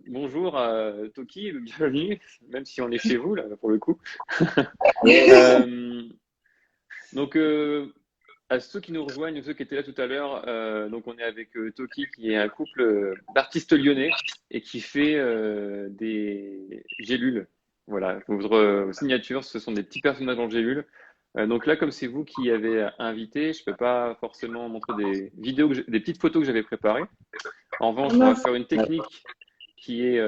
Bonjour à Toki, bienvenue, même si on est chez vous là pour le coup. Yes. Euh, donc à ceux qui nous rejoignent, ceux qui étaient là tout à l'heure, donc on est avec Toki qui est un couple d'artistes lyonnais et qui fait des gélules. Voilà, vos signatures, ce sont des petits personnages en gélules. Donc là, comme c'est vous qui avez invité, je peux pas forcément montrer des vidéos, des petites photos que j'avais préparées. En revanche, on va faire une technique qui est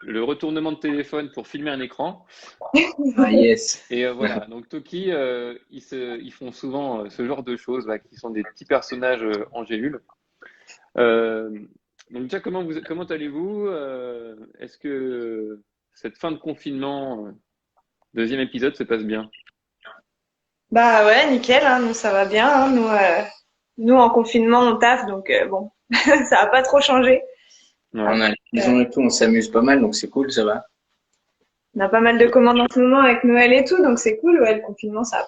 le retournement de téléphone pour filmer un écran. Ah, yes. Et voilà, donc Toki, ils font souvent ce genre de choses, là, qui sont des petits personnages en gélule. Euh, donc déjà, comment allez-vous? Est-ce que cette fin de confinement, deuxième épisode, se passe bien? Bah ouais, nickel, hein, nous ça va bien, hein, nous en confinement on taffe donc bon, ça a pas trop changé. Ouais. On a la Euh, maison et tout, on s'amuse pas mal, donc c'est cool, ça va. on a pas mal de commandes en ce moment avec Noël et tout, donc c'est cool. Ouais, le confinement ça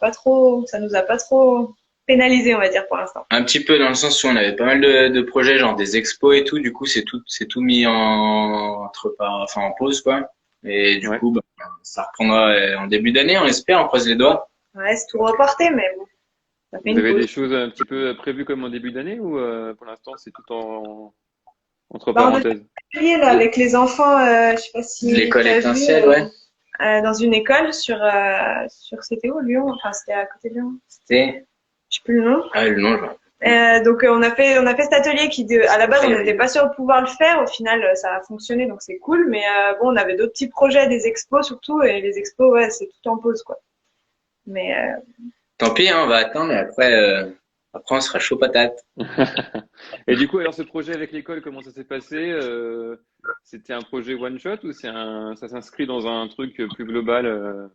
nous a pas trop pénalisé on va dire pour l'instant. Un petit peu dans le sens où on avait pas mal de projets, genre des expos et tout, du coup c'est tout mis en pause, quoi. Et du Ouais. coup, bah, ça reprendra en début d'année, on espère, on croise les doigts. Ouais, c'est tout reporté, mais bon, ça fait Vous une avez pause. des choses un petit peu prévues comme en début d'année ou pour l'instant c'est tout entre Bah on a fait parenthèses? un atelier là avec les enfants, je sais pas De si l'école t'as vu, étincelle, ouais. dans une école sur c'était où Lyon, enfin c'était à côté de Lyon, C'était, je sais plus le nom. ah, le nom, genre. Donc on a fait cet atelier à la base on n'était pas sûr de pouvoir le faire. Au final ça a fonctionné donc c'est cool. Mais bon on avait d'autres petits projets, des expos surtout et les expos ouais c'est tout en pause quoi. Mais Tant pis, hein, on va attendre et après on sera chaud patate. Et du coup, alors ce projet avec l'école, comment ça s'est passé? C'était un projet one shot ou ça s'inscrit dans un truc plus global?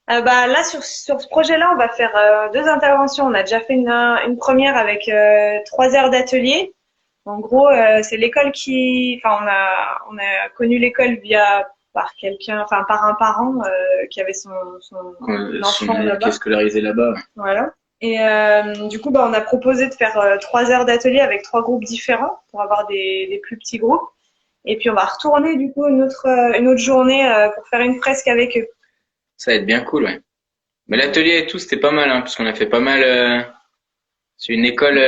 bah là sur ce projet-là on va faire deux interventions. On a déjà fait une première avec 3 heures d'atelier. En gros c'est l'école enfin on a connu l'école via par quelqu'un, enfin par un parent qui avait son Son enfant élève qui est là-bas. scolarisé là-bas. Voilà. Et du coup, bah, on a proposé de faire 3 heures d'atelier avec 3 groupes différents pour avoir des plus petits groupes. Et puis on va retourner du coup une autre journée pour faire une fresque avec eux. Ça va être bien cool, ouais. Mais l'atelier et tout, c'était pas mal, hein, parce qu'on a fait pas mal. C'est une école,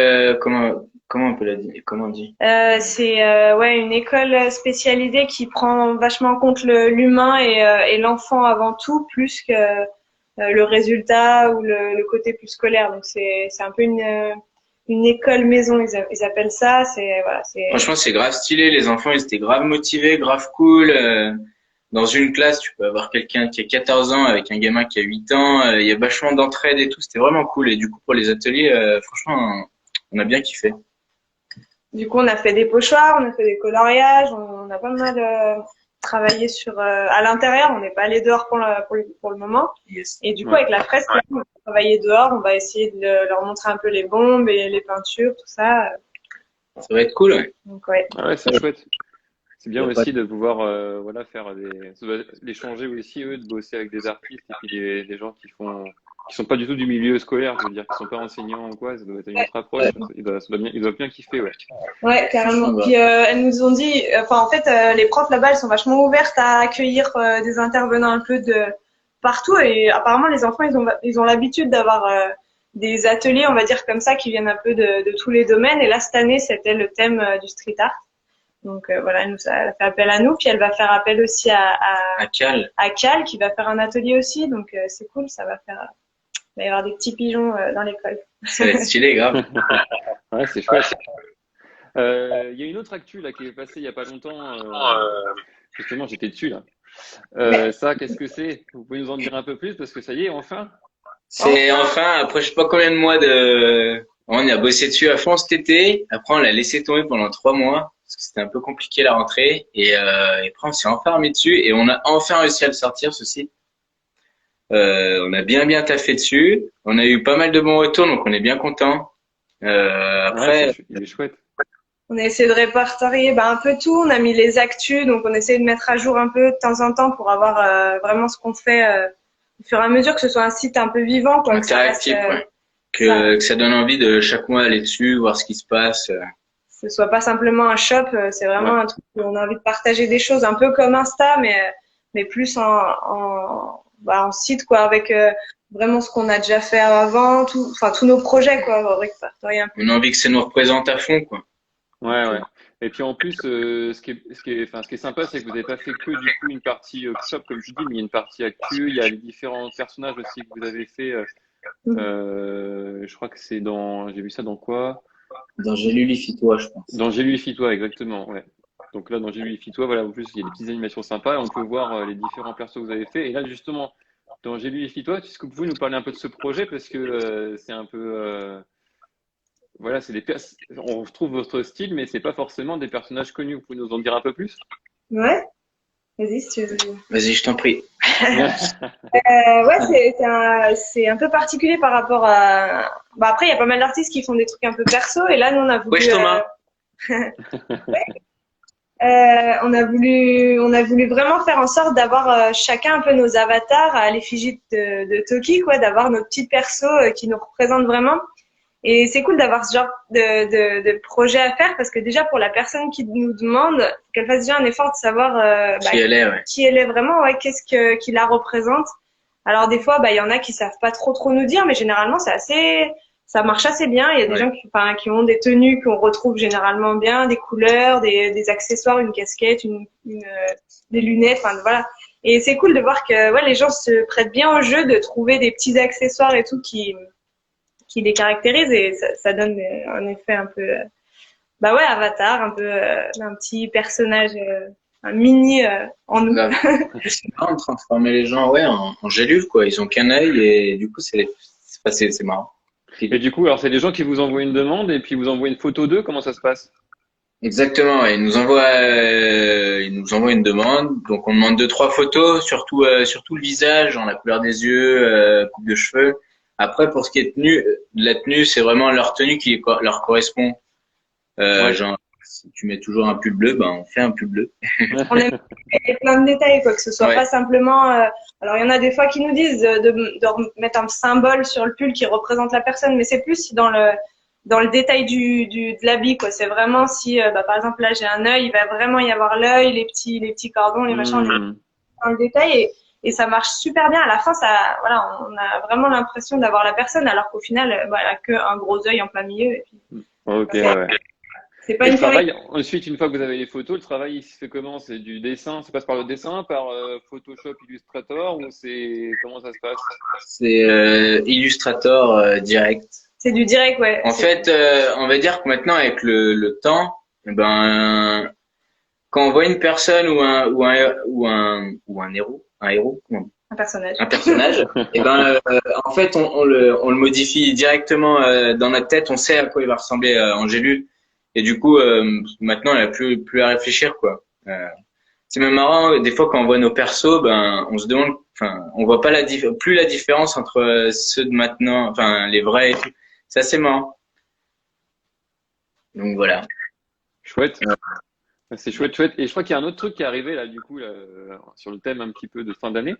comment on peut la dire, comment on dit? C'est ouais une école spécialisée qui prend vachement en compte l'humain et l'enfant avant tout, plus que le résultat ou le côté plus scolaire. Donc c'est un peu une école maison, ils appellent ça. C'est voilà, c'est Franchement, c'est grave stylé. Les enfants, ils étaient grave motivés, grave cool. Dans une classe, tu peux avoir quelqu'un qui a 14 ans avec un gamin qui a 8 ans. Il y a vachement d'entraide et tout. C'était vraiment cool. Et du coup, pour les ateliers, franchement, on a bien kiffé. Du coup, on a fait des pochoirs, on a fait des coloriages, on a pas mal travaillé à l'intérieur. On n'est pas allé dehors pour le moment. Yes. Et du coup, Ouais. avec la fresque, là, on va travailler dehors. On va essayer de leur montrer un peu les bombes et les peintures, tout ça. Ça va être cool, ouais. Donc ouais. Ah ouais, c'est chouette. C'est Il bien y a pas aussi de pouvoir voilà faire ça doit d'échanger aussi eux, de bosser avec des artistes et puis des gens qui sont pas du tout du milieu scolaire, je veux dire, qui sont pas enseignants ou quoi, ça doit être une autre approche. Ils doivent bien kiffer, ouais. Ouais, carrément. franchement, bah, Puis elles nous ont dit, enfin en fait, les profs là-bas, elles sont vachement ouvertes à accueillir des intervenants un peu de partout. Et apparemment, les enfants, ils ont l'habitude d'avoir des ateliers, on va dire comme ça, qui viennent un peu de tous les domaines. Et là, cette année, c'était le thème du street art. Donc voilà, elle a fait appel à nous, puis elle va faire appel aussi à Cal. à Cal, qui va faire un atelier aussi. Donc c'est cool, il va y avoir des petits pigeons dans l'école. Ça va être stylé, grave. Ouais, c'est chouette. Il y a une autre actu là qui est passée il y a pas longtemps. Justement, j'étais dessus là. Ça, qu'est-ce que c'est? Vous pouvez nous en dire un peu plus parce que ça y est, enfin. C'est enfin, après je sais pas combien de mois on a bossé dessus à fond cet été. Après on l'a laissé tomber pendant 3 mois parce que c'était un peu compliqué la rentrée. Et après on s'est enfin remis dessus et on a enfin réussi à le sortir ce site. On a bien taffé dessus. On a eu pas mal de bons retours donc on est bien content. Ouais, Après il est chouette. On a essayé de répertorier un peu tout. On a mis les actus, donc on essaie de mettre à jour un peu de temps en temps pour avoir vraiment ce qu'on fait au fur et à mesure, que ce soit un site un peu vivant, quoi, que ça reste, interactif, ouais. Que ça donne envie de chaque mois aller dessus, voir ce qui se passe. ce soit pas simplement un shop, c'est vraiment un truc où on a envie de partager des choses, un peu comme Insta, mais plus en site, quoi, avec vraiment ce qu'on a déjà fait avant, enfin tous nos projets, quoi, répertorier un peu. On a envie que ça nous représente à fond, quoi. Ouais. Et puis en plus, ce qui est sympa, c'est que vous n'avez pas fait que du coup une partie shop, comme tu dis, mais il y a une partie actu, il y a les différents personnages aussi que vous avez fait. Je crois que j'ai vu ça dans quoi? Dans J'ai lu Lifitois, je pense. Dans J'ai lu les Fitois, exactement, ouais. Donc là, dans J'ai lu les Fitois, voilà, en plus, il y a des petites animations sympas, et on peut voir les différents persos que vous avez fait. Et là, justement, dans J'ai lu les Fitois, est-ce que vous pouvez nous parler un peu de ce projet? Parce que c'est un peu, voilà, on retrouve votre style, mais c'est pas forcément des personnages connus. Vous pouvez nous en dire un peu plus? Ouais, vas-y si tu veux. Vas-y, je t'en prie. Ouais, c'est un peu particulier par rapport à. Bah après, il y a pas mal d'artistes qui font des trucs un peu perso, et là, nous, on a voulu. Wesh Thomas. On a voulu vraiment faire en sorte d'avoir chacun un peu nos avatars à l'effigie de Toki, quoi, d'avoir nos petits persos qui nous représentent vraiment. Et c'est cool d'avoir ce genre de projet à faire parce que déjà pour la personne qui nous demande, qu'elle fasse déjà un effort de savoir qui elle est vraiment, ouais, qui la représente. Alors des fois, il y en a qui savent pas trop nous dire, mais généralement ça marche assez bien. Il y a des gens qui ont des tenues qu'on retrouve généralement bien, des couleurs, des accessoires, une casquette, des lunettes, enfin voilà. Et c'est cool de voir que les gens se prêtent bien au jeu de trouver des petits accessoires et tout qui les caractérisent et ça donne un effet un peu avatar, un peu un petit personnage, un mini en nous. C'est marrant de transformer les gens en géluves, quoi. Ils ont qu'un œil et du coup c'est marrant. Et du coup, alors c'est des gens qui vous envoient une demande et puis vous envoient une photo d'eux. Comment ça se passe? Exactement, ouais. Ils nous envoient une demande. Donc on demande 2-3 photos, surtout le visage, la couleur des yeux, coupe de cheveux. Après, pour ce qui est la tenue, c'est vraiment leur tenue qui leur correspond. Genre, si tu mets toujours un pull bleu, on fait un pull bleu. On aime plein de détails, quoi, que ce soit pas simplement. Alors, il y en a des fois qui nous disent de mettre un symbole sur le pull qui représente la personne, mais c'est plus dans le détail de l'habit, quoi. C'est vraiment si, par exemple, là, j'ai un œil, il va vraiment y avoir l'œil, les petits cordons, les machins, dans le détail. Et ça marche super bien. À la fin, on a vraiment l'impression d'avoir la personne, alors qu'au final, elle a que un gros œil en plein milieu. Et puis, ok, c'est pas une travail. Ensuite, une fois que vous avez les photos, le travail il se fait comment? C'est du dessin, ça passe par le dessin, par Photoshop, Illustrator, ou comment ça se passe? C'est Illustrator direct. C'est du direct, ouais. En fait, on va dire que maintenant, avec le temps, quand on voit une personne ou un héros, un personnage, et en fait, on le modifie directement dans notre tête. On sait à quoi il va ressembler en gélule. Et du coup, maintenant, on n'a plus à réfléchir, quoi. C'est même marrant, des fois, quand on voit nos persos, on se demande, on voit pas plus la différence entre ceux de maintenant, les vrais et tout. C'est assez marrant. Donc voilà. Chouette. C'est chouette. Et je crois qu'il y a un autre truc qui est arrivé là, du coup, sur le thème un petit peu de fin d'année.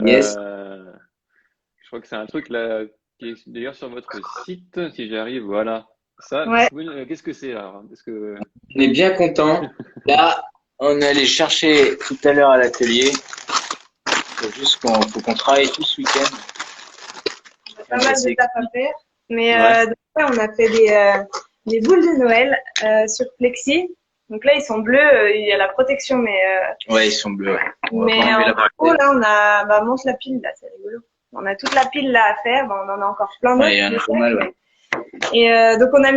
Yes. Je crois que c'est un truc là qui est d'ailleurs sur votre site, si j'y arrive. Voilà. Ça, qu'est-ce que c'est là? On est bien content. Là, on est allé chercher tout à l'heure à l'atelier. Faut qu'on travaille tout ce week-end. On a pas mal de taf à faire. Mais on a fait des boules de Noël sur plexi. Donc là, ils sont bleus. Il y a la protection, mais. Ouais, ils sont bleus. Ouais. Mais en gros, là, on a monte la pile là, c'est rigolo. On a toute la pile là à faire. On en a encore plein d'autres. Ouais, il y en a pas mal. Ouais. Et donc on a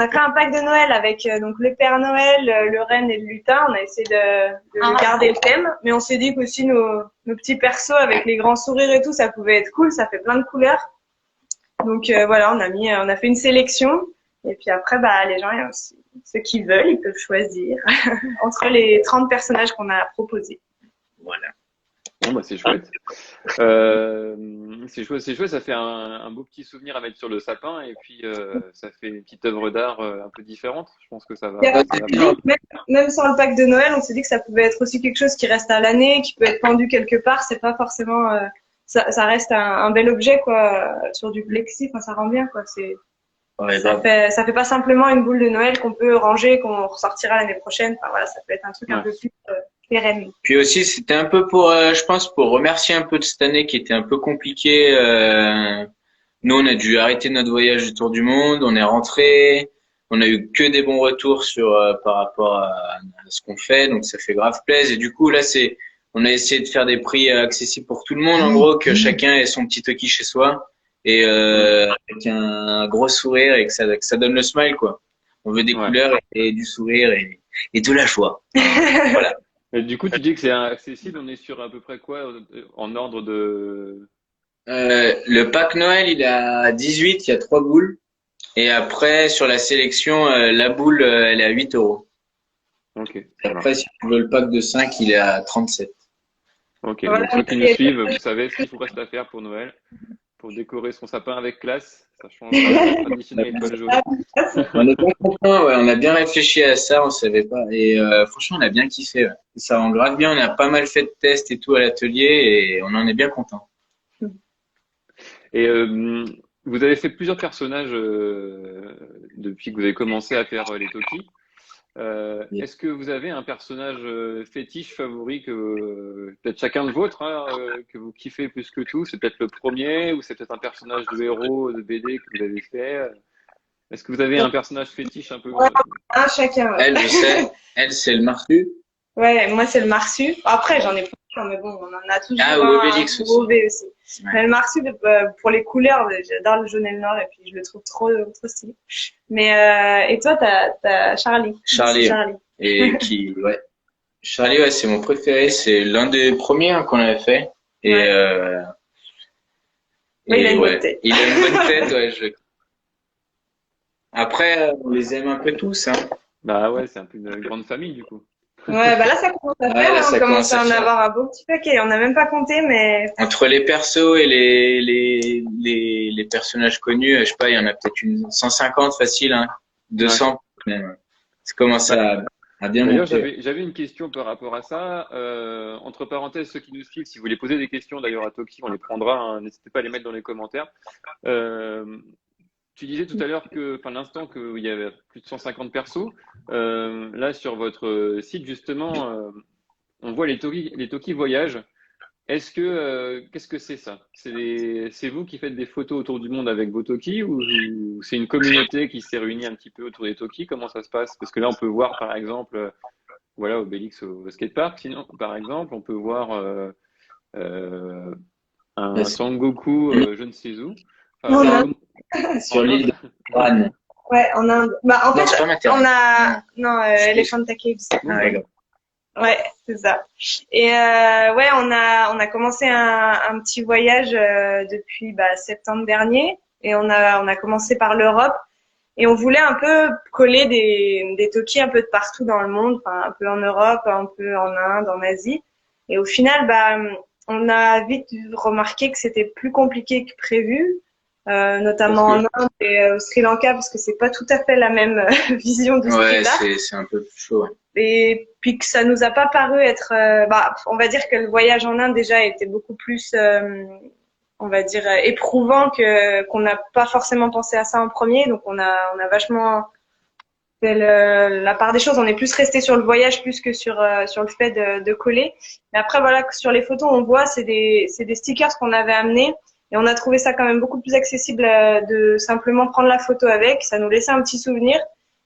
fait un pack de Noël avec donc le Père Noël, le renne et le lutin. On a essayé de garder le thème, mais on s'est dit qu'aussi nos petits persos avec les grands sourires et tout, ça pouvait être cool. Ça fait plein de couleurs. Donc voilà, on a fait une sélection. Et puis après, les gens, ceux qui veulent, ils peuvent choisir entre les 30 personnages qu'on a proposés. Voilà. Bon, c'est chouette. C'est chouette, ça fait un beau petit souvenir à mettre sur le sapin et puis ça fait une petite œuvre d'art un peu différente. Je pense que ça va. Même sans le pack de Noël, on s'est dit que ça pouvait être aussi quelque chose qui reste à l'année, qui peut être pendu quelque part. C'est pas forcément, ça reste un bel objet quoi, sur du plexi. Enfin, ça rend bien quoi. Ouais, Ça fait pas simplement une boule de Noël qu'on peut ranger, qu'on ressortira l'année prochaine. Enfin voilà, ça peut être un truc un Ouais. peu plus pérenne. Puis aussi, c'était un peu pour, je pense, pour remercier un peu de cette année qui était un peu compliquée. Nous, on a dû arrêter notre voyage du tour du monde. On est rentré. On a eu que des bons retours sur par rapport à ce qu'on fait, donc ça fait grave plaisir. Et du coup, là, on a essayé de faire des prix accessibles pour tout le monde, en gros, que chacun ait son petit toki chez soi et avec un gros sourire et que ça donne le smile, quoi. On veut des Ouais. couleurs et du sourire et de la joie. Voilà. Et du coup, tu dis que c'est accessible. On est sur à peu près quoi en ordre de. Le pack Noël, il est à 18, il y a 3 boules. Et après, sur la sélection, la boule, elle est à 8 euros. Ok, Et ça après, marche. si tu veux le pack de 5, il est à 37. Ok, Voilà, donc ceux qui nous suivent, vous savez ce qu'il vous reste à faire pour Noël, pour décorer son sapin avec classe. Ça changera de la traditionnelle étoile jaune. On est bien content, ouais, on a bien réfléchi à ça, on savait pas. Et franchement, on a bien kiffé. Ouais. Ça rend grave bien, on a pas mal fait de tests et tout à l'atelier et on en est bien content. Et vous avez fait plusieurs personnages depuis que vous avez commencé à faire les Toki. Est-ce que vous avez un personnage fétiche favori que peut-être chacun de vôtres hein, que vous kiffez plus que tout? C'est peut-être le premier ou c'est peut-être un personnage de héros de BD que vous avez fait? Est-ce que vous avez un personnage fétiche un peu Ouais, un chacun. Ouais. Elle, je sais, elle, c'est le Marsu. Ouais, moi c'est le Marsu. Après, j'en ai plein, mais bon, on en a toujours Ah, ou un Obélix pour aussi. OV aussi. Ouais. Mais le Marsu, pour les couleurs, j'adore le jaune et le noir et puis je le trouve trop stylé. Mais et toi, t'as Charlie. C'est Charlie. Charlie. Et ouais. Charlie, ouais, c'est mon préféré. C'est l'un des premiers hein, qu'on avait fait. Et, Ouais. Mais il a une bonne ouais, tête. il a une bonne tête, ouais. Après, on les aime un peu tous, hein. Bah ouais, c'est un peu une grande famille du coup. Ouais, bah là ça commence à Ouais, faire, là, hein, on ça commence commence à à en faire. avoir un beau petit paquet. On n'a même pas compté, mais Entre les persos et les personnages connus, je sais pas, il y en a peut-être une 150 facile, hein. Ouais. 200 même. Ça commence Bah, à bien d'ailleurs, monter. j'avais une question par rapport à ça. Entre parenthèses, ceux qui nous suivent, si vous voulez poser des questions d'ailleurs à Toki, on les prendra. Hein, n'hésitez pas à les mettre dans les commentaires. Euh, Tu disais tout à l'heure que, enfin, l'instant qu'il y avait plus de 150 persos. Là, sur votre site, justement, on voit les Toki voyage. Qu'est-ce que c'est ça? C'est vous qui faites des photos autour du monde avec vos Toki ou c'est une communauté qui s'est réunie un petit peu autour des Toki? Comment ça se passe? Parce que là, on peut voir, par exemple, voilà, Obélix au skatepark. Sinon, par exemple, on peut voir euh, Là, un Sangoku, je ne sais où. Enfin, on a sur en l'île Inde. de Van. ouais, en Inde. Bah en Non, fait, c'est pas on maternel. a non C'est- Elephant Caves. Ah, ouais, Ouais, c'est ça. Et ouais, on a commencé un petit voyage depuis septembre dernier et on a commencé par l'Europe et on voulait un peu coller des Toki un peu de partout dans le monde, enfin un peu en Europe, un peu en Inde, en Asie. Et au final, on a vite remarqué que c'était plus compliqué que prévu, Parce notamment en que, Inde et au Sri Lanka parce que c'est pas tout à fait la même vision du street ouais, art. c'est un peu plus chaud. Ouais. Et puis que ça nous a pas paru être, on va dire que le voyage en Inde déjà était beaucoup plus, on va dire éprouvant que qu'on n'a pas forcément pensé à ça en premier. Donc on a vachement fait la part des choses. On est plus resté sur le voyage plus que sur le fait de coller. Mais après voilà, sur les photos on voit c'est des stickers qu'on avait amenés et on a trouvé ça quand même beaucoup plus accessible de simplement prendre la photo avec. Ça nous laissait un petit souvenir.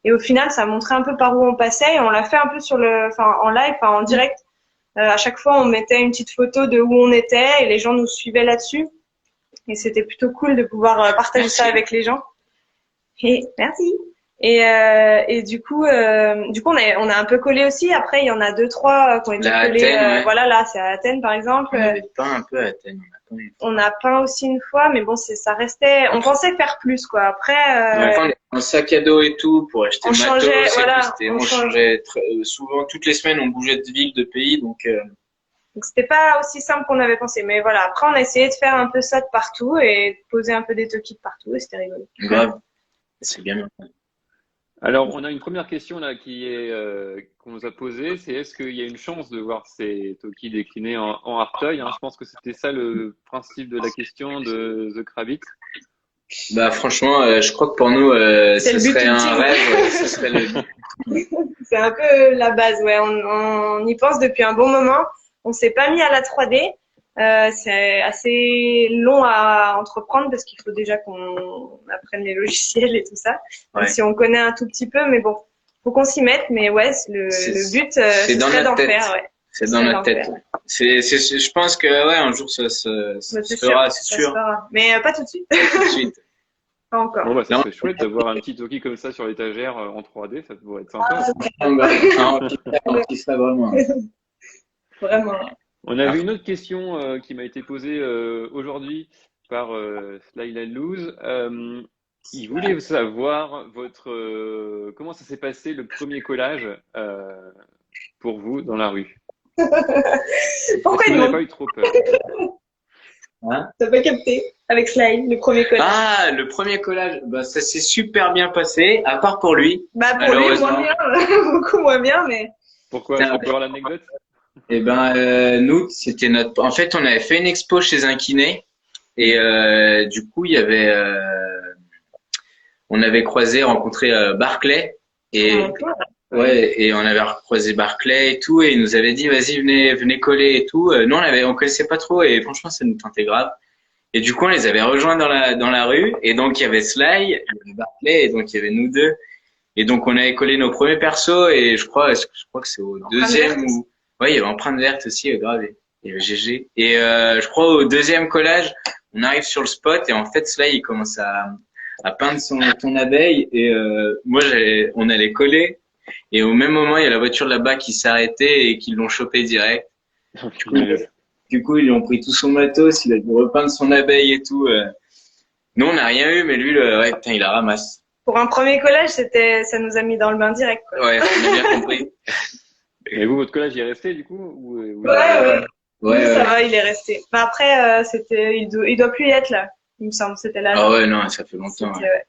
Et au final, ça montrait un peu par où on passait et on l'a fait un peu en live, enfin en direct. À chaque fois, on mettait une petite photo de où on était et les gens nous suivaient là-dessus. Et c'était plutôt cool de pouvoir partager ça Merci. avec les gens. Et merci. Et du coup, on a un peu collé aussi. Après, il y en a deux, trois qui ont été La collés. Athènes, ouais. Voilà, là, c'est à Athènes, par exemple. On avait peint un peu à Athènes. On a peint aussi une fois, mais bon, ça restait. On pensait faire plus, quoi. Après, ouais. Après, on est dans le sac à dos et tout pour acheter on le matos. changeait, Et voilà, puis on changeait souvent, toutes les semaines, on bougeait de ville, de pays. Donc, Donc c'était pas aussi simple qu'on avait pensé. Mais voilà, après on a essayé de faire un peu ça de partout et de poser un peu des toki de partout et c'était rigolo. grave, c'est bien. Alors, on a une première question là qu'on nous a posée, c'est est-ce qu'il y a une chance de voir ces Toki déclinés en Arteuil, hein? Je pense que c'était ça le principe de la question de The Kravitz. Bah franchement, je crois que pour nous, C'est ce le but serait un ultime. rêve, ce serait le C'est un peu la base, ouais. On y pense depuis un bon moment. On s'est pas mis à la 3D. C'est assez long à entreprendre parce qu'il faut déjà qu'on apprenne les logiciels et tout ça. Même ouais. si on connaît un tout petit peu, mais bon, faut qu'on s'y mette. Mais ouais, le but, C'est ce dans serait notre d'en tête. faire, ouais. C'est Ce dans serait notre d'en tête. faire. Je pense que ouais, un jour ça Bah, se c'est sûr, fera, c'est ça se sûr. fera. Mais pas tout de suite. Tout de suite. Pas encore. Bon, bah, ça Non, serait chouette d'avoir un petit Toki comme ça sur l'étagère en 3D, ça pourrait être Ah, sympa. on kifferait vraiment. vraiment. On avait une autre question qui m'a été posée aujourd'hui par Slyla Louz. Il voulait savoir comment ça s'est passé le premier collage pour vous dans la rue. Pourquoi Est-ce que ils vous n'avez m'ont pas eu trop peur? Hein? T'as pas capté? Avec Sly, le premier collage. Ah, le premier collage, bah ça s'est super bien passé, à part pour lui, Bah, pour lui, malheureusement. moins bien. Beaucoup moins bien, mais. Pourquoi? Est-ce qu'on peut avoir l'anecdote? Eh ben, nous, c'était notre. En fait, on avait fait une expo chez un kiné et du coup, il y avait, on avait rencontré Barclay et ouais, et on avait croisé Barclay et tout et il nous avait dit, vas-y, venez coller et tout. Nous, on connaissait pas trop et franchement, ça nous tentait grave. Et du coup, on les avait rejoints dans la rue et donc il y avait Sly, il y avait Barclay et donc il y avait nous deux. Et donc on avait collé nos premiers persos et je crois que c'est au deuxième ou ouais il y avait Empreinte Verte aussi grave il y avait GG et je crois au deuxième collage on arrive sur le spot et en fait là il commence à peindre ton abeille et on allait coller et au même moment il y a la voiture là-bas qui s'est arrêtée et qui l'ont chopé direct. Du coup ils lui ont pris tout son matos, il a dû repeindre son abeille et tout. Nous on n'a rien eu mais lui ouais putain il la ramasse. Pour un premier collage, ça nous a mis dans le bain direct, quoi. Ouais, on a bien compris. Et vous, votre collage, il est resté du coup Ouais. Ouais, Ça va, il est resté. Mais après, il doit plus y être là. Il me semble, c'était là. Ah ouais, non, ça fait longtemps. Ouais. Ouais.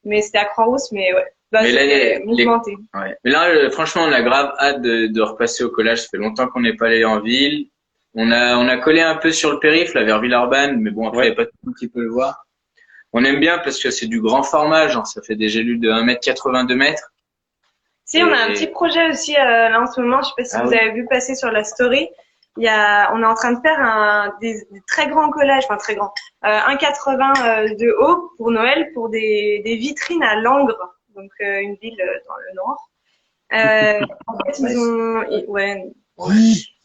Mais c'était à Croix-Rousse, mais ouais. Bah, mais c'était mouvementé. Ouais. Mais là, franchement, on a grave hâte de repasser au collage. Ça fait longtemps qu'on n'est pas allé en ville. On a collé un peu sur le périph', là, vers Villeurbanne, mais bon, après, il n'y a pas tout le monde qui peut le voir. On aime bien parce que c'est du grand format, genre, ça fait des gélules de 1,80 m, 2 m. Si, on a un petit projet aussi, là, en ce moment. Je sais pas si vous avez vu passer sur la story. On est en train de faire des très grands collages, enfin très grands, 1,80 de haut pour Noël, pour des vitrines à Langres, donc une ville dans le nord. En fait,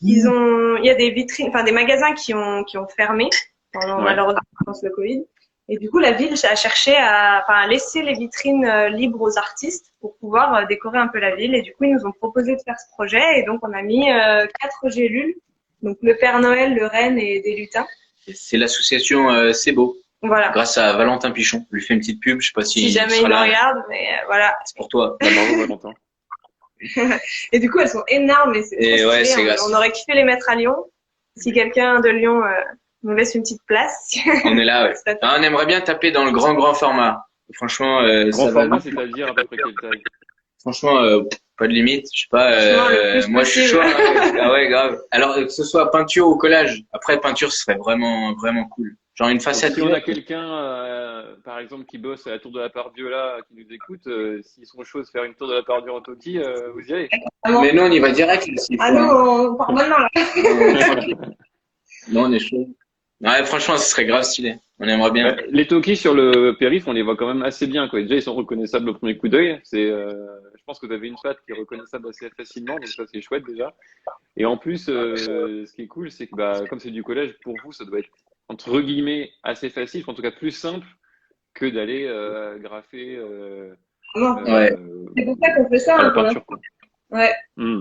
il y a des vitrines, enfin des magasins qui ont fermé pendant malheureusement le Covid. Et du coup, la ville a cherché à laisser les vitrines libres aux artistes pour pouvoir décorer un peu la ville. Et du coup, ils nous ont proposé de faire ce projet. Et donc, on a mis 4 gélules. Donc, le Père Noël, le Renne et des lutins. C'est l'association C'est Beau. Voilà. Grâce à Valentin Pichon. Je lui fais une petite pub. Je sais pas si jamais il me regarde, mais voilà. C'est pour toi. Bravo, Valentin. Et du coup, elles sont énormes. Et ouais, on aurait kiffé les mettre à Lyon. Si quelqu'un de Lyon nous laisse une petite place. On est là, ouais. On aimerait bien taper dans le grand format. Franchement, grand format, c'est-à-dire à peu près quelle taille? Franchement, pas de limite. Je sais pas. Moi, je suis chaud. Ah ouais, grave. Alors que ce soit peinture ou collage. Après, peinture, ce serait vraiment cool. Genre une façade. Donc, si on a quelqu'un, par exemple, qui bosse à la Tour de la Part-Dieu là, qui nous écoute, s'ils sont chauds de faire une Tour de la Part-Dieu en Toki, vous y allez? Mais nous, on y va direct. Non, on part maintenant là. Non, on est chaud. Ouais, franchement, ce serait grave stylé. On aimerait bien. Les Toki sur le périph', on les voit quand même assez bien, quoi. Déjà, ils sont reconnaissables au premier coup d'œil. Je pense que vous avez une patte qui est reconnaissable assez facilement, donc ça, c'est chouette déjà. Et en plus, ce qui est cool, c'est que comme c'est du collège, pour vous, ça doit être entre guillemets assez facile, en tout cas plus simple que d'aller graffer. C'est pour ça qu'on fait ça. La peinture, quoi. Ouais.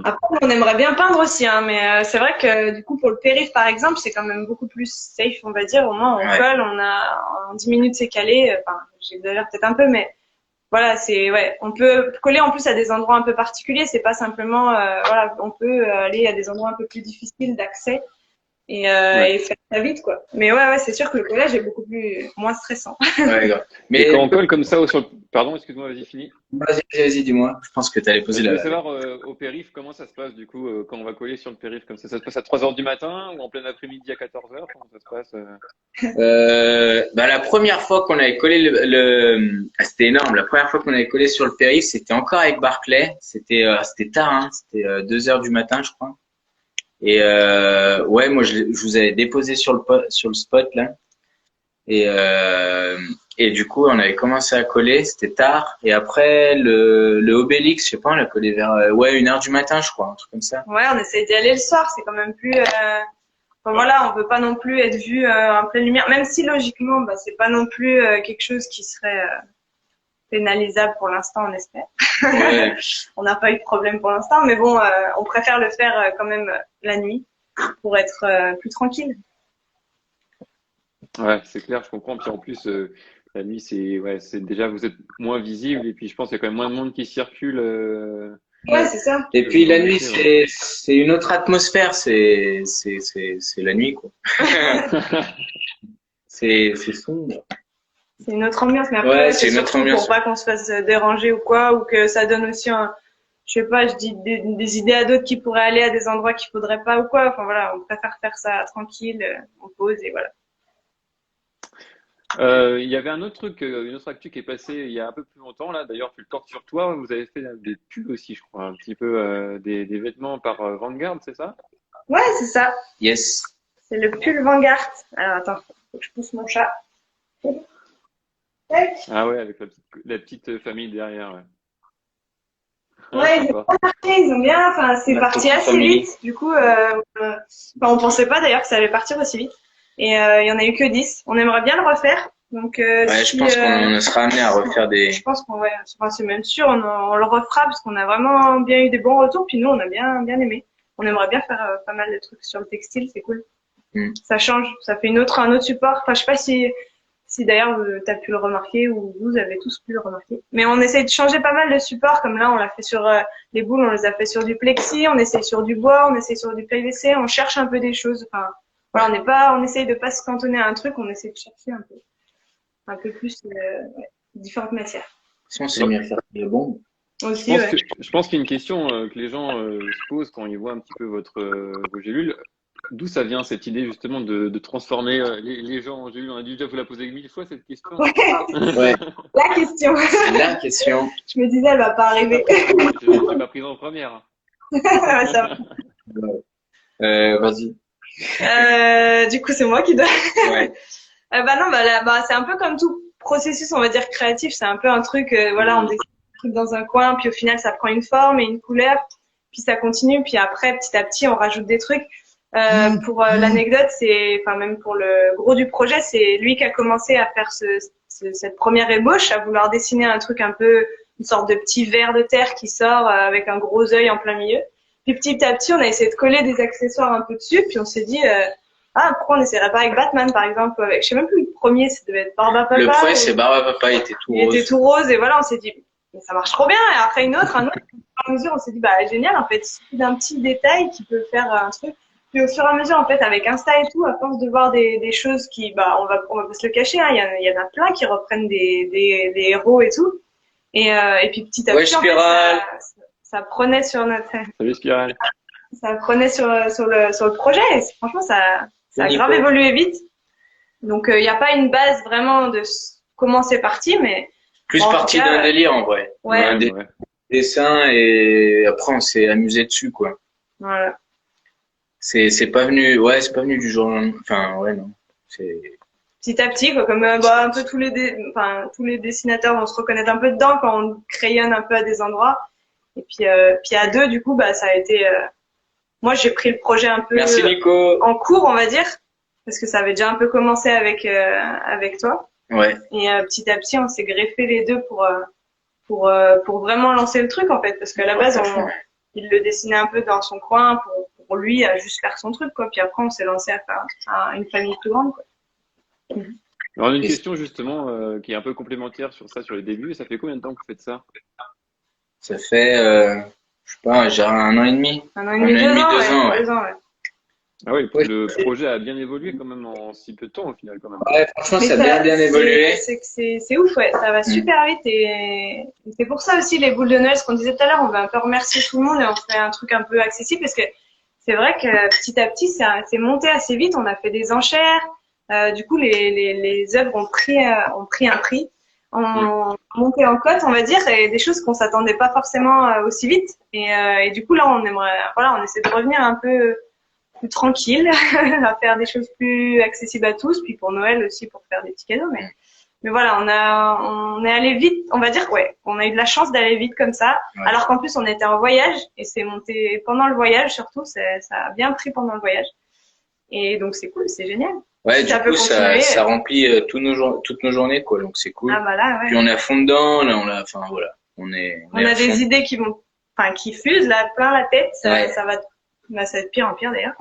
Après, on aimerait bien peindre aussi, hein, mais c'est vrai que du coup, pour le périph', par exemple, c'est quand même beaucoup plus safe, on va dire. Au moins, on colle, en 10 minutes, c'est calé. Enfin, j'exagère peut-être un peu, mais voilà, on peut coller en plus à des endroits un peu particuliers. C'est pas simplement, on peut aller à des endroits un peu plus difficiles d'accès. et faire ça vite, quoi. Mais ouais, c'est sûr que le collège est beaucoup moins stressant. Ouais, grave. Mais quand on colle comme ça pardon, excuse-moi, vas-y, fini. Vas-y, dis-moi. Je pense que tu allais poser Je veux savoir au périph, comment ça se passe du coup quand on va coller sur le périph comme ça? Ça se passe à 3h du matin ou en plein après-midi à 14h? Comment ça se passe La première fois qu'on avait collé c'était énorme. La première fois qu'on avait collé sur le périph, c'était encore avec Barclay. C'était tard, hein. C'était 2h du matin, je crois. Et ouais, moi je vous avais déposé sur le spot là. Et du coup, on avait commencé à coller, c'était tard. Et après, le Obélix, je sais pas, on l'a collé vers 1h du matin, je crois, un truc comme ça. Ouais, on essaie d'y aller le soir, c'est quand même plus. Enfin, voilà, on peut pas non plus être vu en pleine lumière, même si logiquement, bah, c'est pas non plus quelque chose qui serait pénalisable pour l'instant, on espère. Ouais. On n'a pas eu de problème pour l'instant, mais bon, on préfère le faire quand même la nuit pour être plus tranquille. Ouais, c'est clair, je comprends. Puis en plus, la nuit, c'est déjà vous êtes moins visible et puis je pense qu'il y a quand même moins de monde qui circule. Ouais, c'est ça. Et puis la nuit, c'est une autre atmosphère, c'est la nuit, quoi. C'est sombre. C'est une autre ambiance, mais après, Ouais, c'est une autre surtout ambiance. pour pas qu'on se fasse déranger ou quoi, ou que ça donne aussi je sais pas, je dis des idées à d'autres qui pourraient aller à des endroits qu'il faudrait pas ou quoi. Enfin voilà, on préfère faire ça tranquille, en pause et voilà. Il y avait un autre truc, une autre actu qui est passée il y a un peu plus longtemps là. D'ailleurs, tu le portes sur toi. Vous avez fait des pulls aussi, je crois, un petit peu des vêtements par Vanguard, c'est ça? Ouais, c'est ça. Yes. C'est le pull Vanguard. Alors attends, faut que je pousse mon chat. Tac. Ah ouais, avec la petite famille derrière. Ouais. Ouais, ils ont bien marché, ils ont bien. Enfin, c'est La parti petite assez famille. vite. Du coup, on pensait pas d'ailleurs que ça allait partir aussi vite. Et il y en a eu que 10. On aimerait bien le refaire. Donc, Ouais, si, je pense qu'on sera amené à refaire je pense qu'on enfin, c'est même sûr, on le refera parce qu'on a vraiment bien eu des bons retours. Puis nous, on a bien aimé. On aimerait bien faire pas mal de trucs sur le textile, c'est cool. Ça change, ça fait un autre support. Enfin, je sais pas si d'ailleurs tu as pu le remarquer ou vous avez tous pu le remarquer. Mais on essaye de changer pas mal de supports, comme là on l'a fait sur les boules, on les a fait sur du plexi, on essaye sur du bois, on essaye sur du PVC, on cherche un peu des choses. Enfin, voilà, on essaye de pas se cantonner à un truc, on essaye de chercher un peu plus différentes matières. Si on s'est mis à faire des bombes. Aussi, je pense qu'il y a une question que les gens se posent quand ils voient un petit peu vos gélules. D'où ça vient cette idée justement de transformer les gens en gélules? On a dû déjà vous la poser 1000 fois cette question. Ouais. La question. C'est la question. Je me disais, elle va pas arriver. Je ne suis pas prise en première. Ouais, ça va. Vas-y. Du coup, c'est moi qui dois. Ouais. C'est un peu comme tout processus, on va dire créatif. C'est un peu un truc, voilà, on dessine un truc dans un coin, puis au final, ça prend une forme et une couleur, puis ça continue, puis après, petit à petit, on rajoute des trucs. Pour l'anecdote, enfin même pour le gros du projet, c'est lui qui a commencé à faire cette première ébauche, à vouloir dessiner un truc un peu, une sorte de petit ver de terre qui sort avec un gros œil en plein milieu. Puis petit à petit, on a essayé de coller des accessoires un peu dessus, puis on s'est dit, pourquoi on n'essaierait pas avec Batman, par exemple, avec, je sais même plus, le premier, ça devait être Barbapapa. Le premier, c'est Barbapapa, il était tout rose. Il était tout rose, et voilà, on s'est dit, mais ça marche trop bien. Et après un autre, à mesure, on s'est dit, génial, en fait, il suffit d'un petit détail qui peut faire un truc. Puis au fur et à mesure, en fait, avec Insta et tout, à force de voir des choses qui, on va pas se le cacher, hein, il y en a plein qui reprennent des héros et tout. Et puis petit à petit, en fait, ça prenait sur notre. Salut Spiral. Ça prenait sur le projet. Et franchement, ça a grave évolué vite. Donc il n'y a pas une base vraiment de comment c'est parti, mais plus parti d'un délire en vrai. Ouais. Un dessin et après on s'est amusé dessus quoi. Voilà. C'est pas venu du jour au lendemain. Enfin ouais non. C'est petit à petit quoi, comme un peu tous les dessinateurs vont se reconnaître un peu dedans quand on crayonne un peu à des endroits. Et puis à deux du coup ça a été moi j'ai pris le projet un peu Merci Nico. En cours on va dire parce que ça avait déjà un peu commencé avec toi. Ouais. Et petit à petit on s'est greffé les deux pour vraiment lancer le truc en fait parce qu'à la base il le dessinait un peu dans son coin pour lui à juste faire son truc quoi. Puis après on s'est lancé à faire une famille plus grande quoi. Alors, une question justement qui est un peu complémentaire sur ça, sur les débuts. Ça fait combien de temps que vous faites ça? Ça fait, je sais pas, genre 1 an et demi. 1 an et demi, 2 ans, ouais. Ah oui, Ouais, le projet a bien évolué quand même en si peu de temps au final quand même. ouais, franchement, Mais ça a bien évolué. c'est ouf, ouais, ça va Mm. super vite et c'est pour ça aussi les boules de Noël, ce qu'on disait tout à l'heure, on va un peu remercier tout le monde et on fait un truc un peu accessible parce que c'est vrai que petit à petit, c'est monté assez vite, on a fait des enchères, du coup les œuvres ont pris un prix, Mm. ont monté en cote, on va dire, et des choses qu'on s'attendait pas forcément aussi vite et du coup là on aimerait, voilà, on essaie de revenir un peu plus tranquille, à faire des choses plus accessibles à tous, puis pour Noël aussi pour faire des petits cadeaux. Mais voilà, on est allé vite, on va dire, ouais, on a eu de la chance d'aller vite comme ça, Ouais. alors qu'en plus on était en voyage et c'est monté pendant le voyage surtout, ça a bien pris pendant le voyage. Et donc c'est cool, c'est génial. Ouais, Si du ça peut coup, continuer, ça remplit toutes nos journées, quoi. Donc, c'est ah cool. bah là, Puis, ouais. on est à fond dedans, là, enfin, voilà. On On est à a fond. des idées qui vont, enfin qui fusent là, plein la tête, Ouais. ça va, bah, ça va être pire en pire d'ailleurs.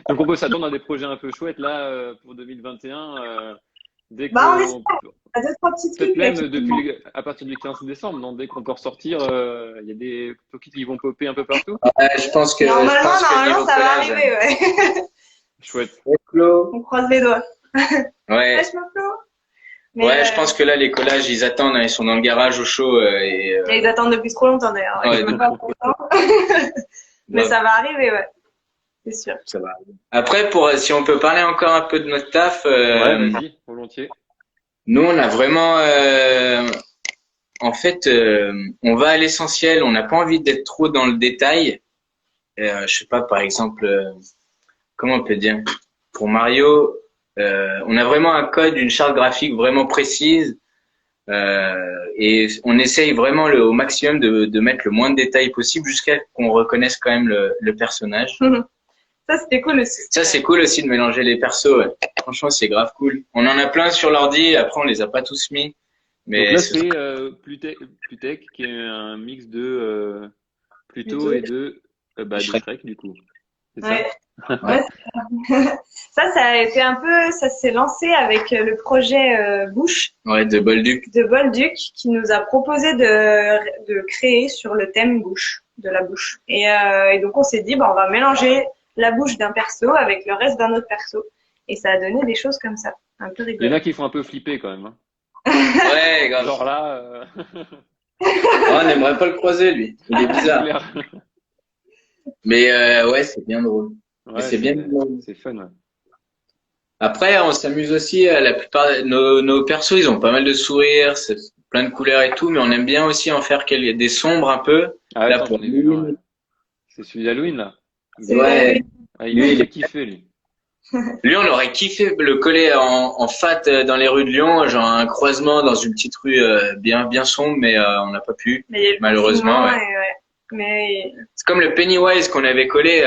Donc on peut s'attendre à des projets un peu chouettes là pour 2021. Dès Bah on que espère, il y a deux trois petits peut-être trucs là même qui à partir du 15 décembre, non, dès qu'on peut ressortir, il y a des toki qui vont popper un peu partout. Normalement, Niveau ça va collage, arriver, ouais. Chouette. ouais, Flo. On croise les doigts. Ouais. Lâche maintenant. Mais Ouais, je pense que là, les collages, ils attendent, hein, ils sont dans le garage au chaud, ils attendent depuis trop longtemps d'ailleurs. Ils ouais, sont même pas contents. Mais grave, ça va arriver, ouais. C'est sûr. ça va. Après, si on peut parler encore un peu de notre taf, Ouais, vas-y, volontiers. nous, on a vraiment, en fait, on va à l'essentiel. On n'a pas envie d'être trop dans le détail. Je sais pas, par exemple, comment on peut dire? Pour Mario, on a vraiment un code, une charte graphique vraiment précise. Et on essaye vraiment au maximum de mettre le moins de détails possible jusqu'à qu'on reconnaisse quand même le personnage. Ça, c'était cool aussi. Ça, c'est cool aussi de mélanger les persos. Ouais. Franchement, c'est grave cool. On en a plein sur l'ordi. Après, on les a pas tous mis. Donc Mais là, c'est Plutech qui est un mix de Pluto Plutôt. et de Shrek du coup. C'est ça? Ouais. Ouais. Ça a été un peu, ça s'est lancé avec le projet Bouche ouais, de Bolduc. de Bolduc qui nous a proposé de créer sur le thème bouche, de la bouche. Et donc on s'est dit, bah, on va mélanger la bouche d'un perso avec le reste d'un autre perso. Et ça a donné des choses comme ça, un peu Il y en rigolo. a qui font un peu flipper quand même. Hein. Ouais, grave. Genre là, Oh, on n'aimerait pas le croiser, lui. Il est c'est bizarre. clair. Mais ouais, c'est bien drôle. Ouais, C'est bien drôle. c'est fun. Ouais. Après, on s'amuse aussi. La plupart nos persos, ils ont pas mal de sourires, c'est plein de couleurs et tout, mais on aime bien aussi en faire des sombres un peu. Ah, Là, attends, pour j'en ai vu un. Ouais. lui, C'est celui d'Halloween là. C'est ouais. Ah, Lui, il a kiffé lui. lui, on aurait kiffé le coller en fat dans les rues de Lyon, genre un croisement dans une petite rue bien sombre, mais on n'a pas pu, mais il y a eu le malheureusement. confinement Ouais. ouais. Mais C'est comme le Pennywise qu'on avait collé.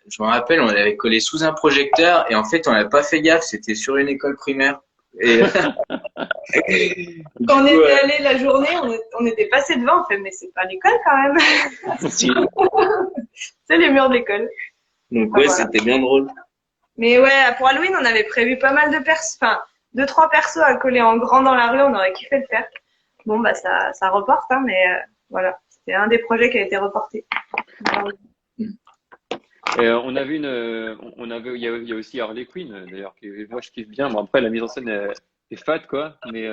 Je me rappelle, on l'avait collé sous un projecteur et en fait, on n'a pas fait gaffe. C'était sur une école primaire. Et quand on était allé la journée, on était passé devant, on fait mais c'est pas l'école quand même. si. C'est les murs de l'école. Donc Ah, ouais, voilà. c'était bien drôle. Mais ouais, pour Halloween, on avait prévu pas mal de persos, enfin, deux, trois persos à coller en grand dans la rue, on aurait kiffé le faire. Bon, bah, ça reporte, hein, mais voilà. C'était un des projets qui a été reporté. Et on avait il y a aussi Harley Quinn d'ailleurs, moi je kiffe bien. Bon, après, la mise en scène est fat, quoi, mais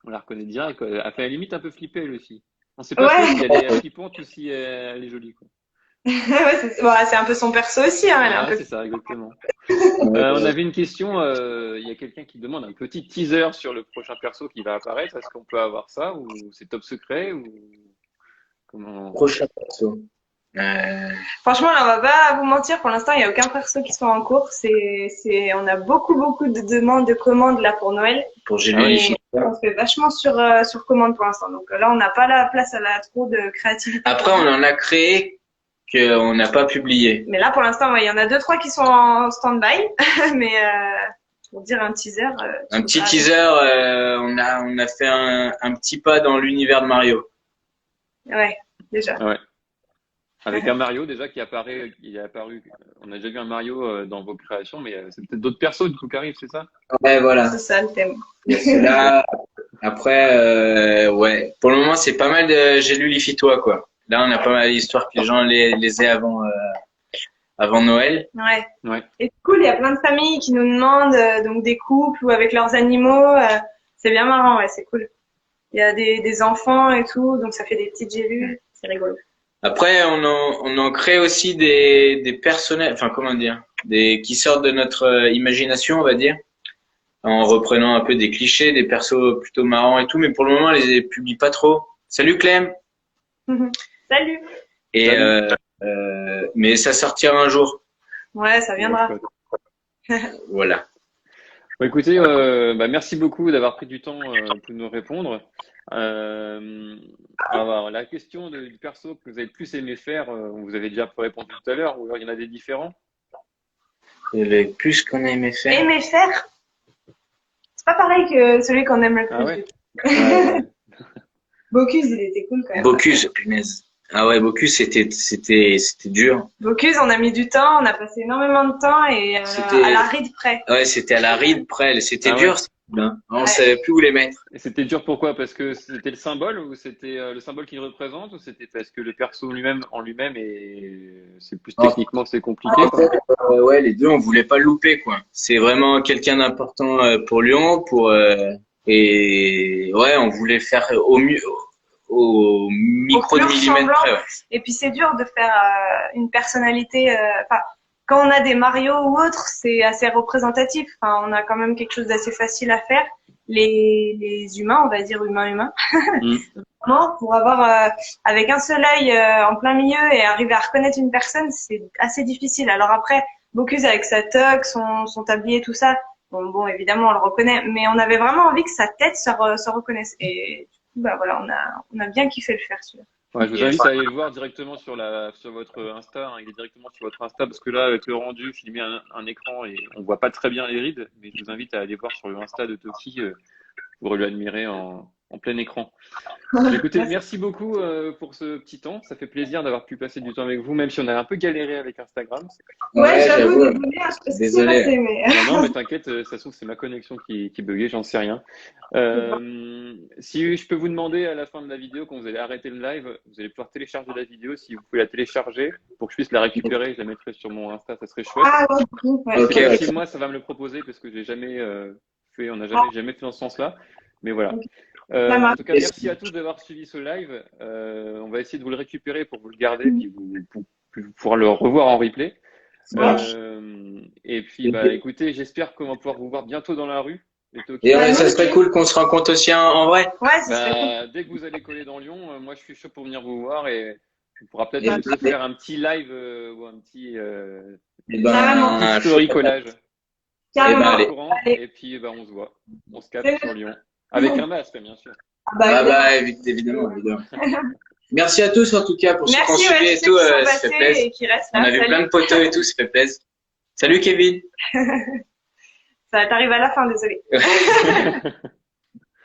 on la reconnaît direct, quoi. Elle fait à la limite un peu flipper, elle aussi. On sait pas trop Ouais, si elle est flippante ou si elle est jolie, quoi. ouais, c'est un peu son perso aussi, hein, elle est un Ouais, peu. c'est ça, exactement. On avait une question, il y a quelqu'un qui demande un petit teaser sur le prochain perso qui va apparaître. Est-ce qu'on peut avoir ça ou c'est top secret ou comment? Prochain perso. Franchement, là, on va pas vous mentir, pour l'instant, il n'y a aucun perso qui soit en cours. On a beaucoup de demandes de commandes là pour Noël. Pour J'ai Et lu les films. on fait vachement sur commande pour l'instant. Donc là, on n'a pas la place à trop de créativité. Après, on en a créé qu'on n'a pas publié. Mais là, pour l'instant, ouais, il y en a deux, trois qui sont en stand-by. Mais pour dire un teaser. Un petit teaser, on a fait un petit pas dans l'univers de Mario. Ouais, déjà. Ouais. Avec un Mario déjà qui apparaît, il est apparu. On a déjà vu un Mario dans vos créations, mais c'est peut-être d'autres persos du coup qui arrivent, c'est ça? Ouais, voilà. C'est ça le thème. C'est là. Après, ouais. Pour le moment, c'est pas mal de J'ai lu les toi quoi. Là, on a pas mal d'histoires que les gens les aient avant Noël. Ouais. Ouais. Et c'est cool, il y a plein de familles qui nous demandent, donc des couples ou avec leurs animaux. C'est bien marrant, ouais, c'est cool. Il y a des enfants et tout, donc ça fait des petites gélules. C'est rigolo. Après, on en crée aussi des personnages, enfin comment dire, qui sortent de notre imagination, on va dire, en reprenant un peu des clichés, des persos plutôt marrants et tout, mais pour le moment, on les publie pas trop. Salut Clem. Salut. Et mais ça sortira un jour. Ouais, ça viendra. Voilà. Bon, écoutez, merci beaucoup d'avoir pris du temps pour nous répondre. Alors, la question du perso que vous avez le plus aimé faire, vous avez déjà répondu tout à l'heure, ou alors il y en a des différents? Le plus qu'on a aimé faire. Aimer faire? C'est pas pareil que celui qu'on aime le plus. Ah ouais? Bocuse, il était cool quand même. Bocuse, punaise. Ah ouais, Bocuse, c'était dur. Bocuse, on a mis du temps, on a passé énormément de temps et à la ride près. Ouais, c'était à la ride près. C'était dur. Ouais. Hein. On savait plus où les mettre. Et c'était dur pourquoi? Parce que c'était le symbole ou c'était le symbole qu'il représente ou c'était parce que le perso en lui-même et c'est plus techniquement c'est compliqué quoi. Ouais, les deux, on voulait pas le louper quoi. C'est vraiment quelqu'un d'important pour Lyon, et ouais, on voulait faire au mieux, au micro de millimètre près. Ouais. Et puis c'est dur de faire une personnalité. Quand on a des Mario ou autres, c'est assez représentatif. Enfin, on a quand même quelque chose d'assez facile à faire. Les humains, on va dire humains. Vraiment, pour avoir avec un seul œil en plein milieu et arriver à reconnaître une personne, c'est assez difficile. Alors après, Bocuse avec sa toque, son tablier, tout ça, bon, évidemment, on le reconnaît, mais on avait vraiment envie que sa tête se reconnaisse. Et du coup, voilà, on a bien kiffé le faire, celui-là. Ouais, je vous invite à aller le voir directement sur votre Insta, hein. Il est directement sur votre Insta parce que là, avec le rendu, j'ai mis un écran et on voit pas très bien les rides, mais je vous invite à aller voir sur le Insta de Toki pour l'admirer en plein écran. Écoutez, merci beaucoup pour ce petit temps. Ça fait plaisir d'avoir pu passer du temps avec vous, même si on a un peu galéré avec Instagram. Ouais, j'avoue, désolé. Non, mais t'inquiète, ça se trouve c'est ma connexion qui buguait, j'en sais rien. Si je peux vous demander à la fin de la vidéo, quand vous allez arrêter le live, vous allez pouvoir télécharger la vidéo. Si vous pouvez la télécharger pour que je puisse la récupérer, je la mettrai sur mon Insta, ça serait chouette. Ah ouais, okay. Si moi, ça va me le proposer parce que j'ai jamais fait, on n'a jamais fait dans ce sens-là. Mais voilà. En tout cas, merci à tous d'avoir suivi ce live. On va essayer de vous le récupérer pour vous le garder, puis pour pouvoir le revoir en replay. Et puis, écoutez, j'espère qu'on va pouvoir vous voir bientôt dans la rue. Et ouais, ça serait cool qu'on se rencontre aussi en vrai. Ouais, ça serait cool. Dès que vous allez coller dans Lyon, moi je suis chaud pour venir vous voir et on pourra peut-être faire un petit live ou un petit story collage. Et puis on se voit. On se capte sur Lyon. Avec un masque, bien sûr. Évidemment. Merci à tous en tout cas pour ce qu'on suivait et tout, ça fait plaisir. On a vu plein de poteaux et tout, ça fait plaisir. Salut Kevin. Ça t'arrive à la fin, désolé.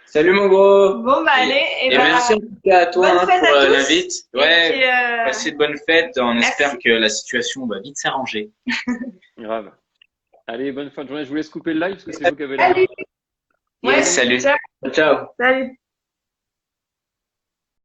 Salut mon gros. Bon allez. Et merci en tout cas à toi pour l'invite. Ouais. Passez de bonnes fêtes. On espère que la situation va vite s'arranger. Grave. Allez, bonne fin de journée. Je vous laisse couper le live parce que c'est vous qui avez la main. Ouais, salut. Ciao. Ciao. Salut.